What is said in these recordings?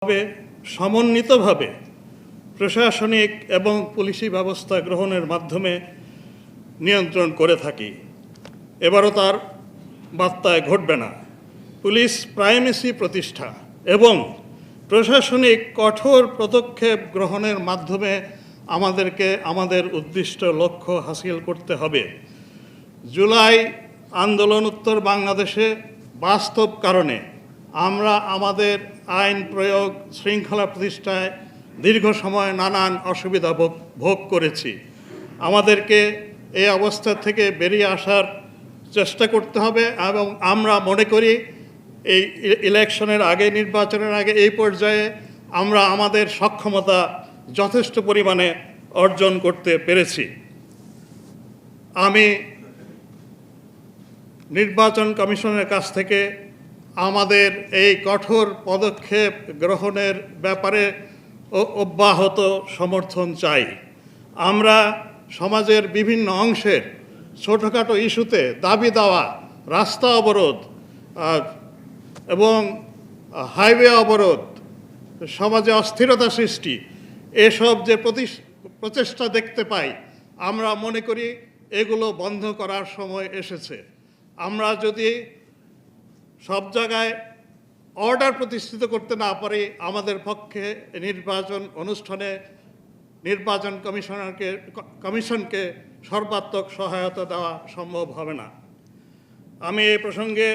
ভাবে সমন্বিতভাবে প্রশাসনিক এবং পুলিশি ব্যবস্থা গ্রহণের মাধ্যমে নিয়ন্ত্রণ করে থাকি। এবারও তার বার্তায় ঘটবে না। পুলিশ প্রাইমেসি প্রতিষ্ঠা এবং প্রশাসনিক কঠোর পদক্ষেপ গ্রহণের মাধ্যমে আমাদেরকে আমাদের উদ্দিষ্ট লক্ষ্য হাসিল করতে হবে। জুলাই আন্দোলন উত্তর বাংলাদেশে বাস্তব কারণে আমরা আমাদের আইন প্রয়োগ শৃঙ্খলা প্রতিষ্ঠায় দীর্ঘ সময় নানান অসুবিধা ভোগ করেছি। আমাদেরকে এই অবস্থা থেকে বেরিয়ে আসার চেষ্টা করতে হবে এবং আমরা মনে করি এই ইলেকশনের আগে, নির্বাচনের আগে এই পর্যায়ে আমরা আমাদের সক্ষমতা যথেষ্ট পরিমাণে অর্জন করতে পেরেছি। আমি নির্বাচন কমিশনের কাছ থেকে আমাদের এই কঠোর পদক্ষেপ গ্রহণের ব্যাপারে অব্যাহত সমর্থন চাই। আমরা সমাজের বিভিন্ন অংশের ছোটোখাটো ইস্যুতে দাবি দেওয়া, রাস্তা অবরোধ এবং হাইওয়ে অবরোধ, সমাজে অস্থিরতা সৃষ্টি, এসব যে প্রচেষ্টা দেখতে পাই, আমরা মনে করি এগুলো বন্ধ করার সময় এসেছে। আমরা যদি সব জায়গায় অর্ডার প্রতিষ্ঠিত করতে না পারি, আমাদের পক্ষে নির্বাচন অনুষ্ঠানে নির্বাচন কমিশনকে সর্বাত্মক সহায়তা দেওয়া সম্ভব হবে না। আমি এই প্রসঙ্গে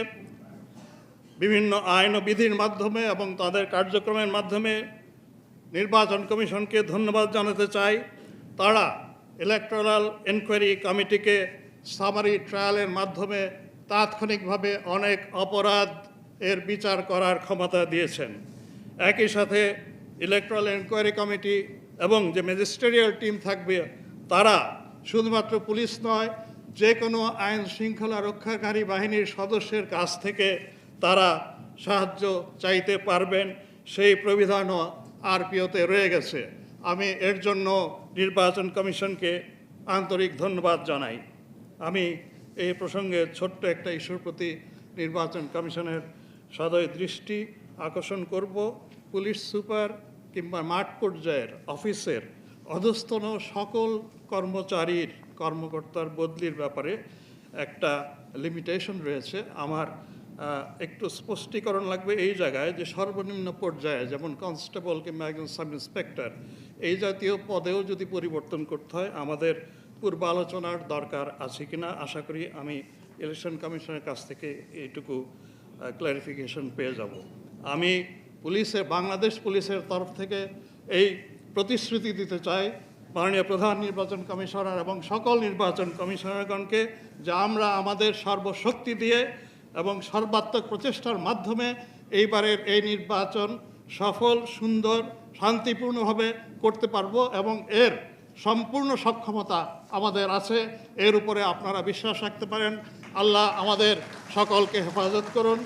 বিভিন্ন আইন ও বিধির মাধ্যমে এবং তাদের কার্যক্রমের মাধ্যমে নির্বাচন কমিশনকে ধন্যবাদ জানাতে চাই। তারা ইলেকটোরাল এনকোয়ারি কমিটিকে সামারি ট্রায়ালের মাধ্যমে তাৎক্ষণিকভাবে অনেক অপরাধ এর বিচার করার ক্ষমতা দিয়েছেন। একই সাথে ইলেকটোরাল এনকোয়ারি কমিটি এবং যে ম্যাজিস্ট্রেরিয়াল টিম থাকবে, তারা শুধুমাত্র পুলিশ নয়, যে কোনো আইন শৃঙ্খলা রক্ষাকারী বাহিনীর সদস্যের কাছ থেকে তারা সাহায্য চাইতে পারবেন। সেই প্রবিধানও আরপিওতে রয়ে গেছে। আমি এর জন্য নির্বাচন কমিশনকে আন্তরিক ধন্যবাদ জানাই। আমি এই প্রসঙ্গে ছোট্ট একটা ইস্যুর প্রতি নির্বাচন কমিশনের সদয় দৃষ্টি আকর্ষণ করব। পুলিশ সুপার কিংবা মাঠ পর্যায়ের অফিসের অধস্তন সকল কর্মকর্তার বদলির ব্যাপারে একটা লিমিটেশন রয়েছে। আমার একটু স্পষ্টীকরণ লাগবে এই জায়গায় যে সর্বনিম্ন পর্যায়ে, যেমন কনস্টেবল কিংবা একজন সাব ইন্সপেক্টর, এই জাতীয় পদেও যদি পরিবর্তন করতে হয়, আমাদের পূর্ব আলোচনার দরকার আছে কিনা আশা করি আমি ইলেকশন কমিশনের কাছ থেকে এইটুকু ক্ল্যারিফিকেশন পেয়ে যাব। আমি বাংলাদেশ পুলিশের তরফ থেকে এই প্রতিশ্রুতি দিতে চাই মাননীয় প্রধান নির্বাচন কমিশনার এবং সকল নির্বাচন কমিশনারগণকে যে আমরা আমাদের সর্বশক্তি দিয়ে এবং সর্বাত্মক প্রচেষ্টার মাধ্যমে এইবারের এই নির্বাচন সফল, সুন্দর, শান্তিপূর্ণভাবে করতে পারবো এবং এর সম্পূর্ণ সক্ষমতা আমাদের আছে। এর উপরে আপনারা বিশ্বাস রাখতে পারেন। আল্লাহ আমাদের সকলকে হেফাজত করুন।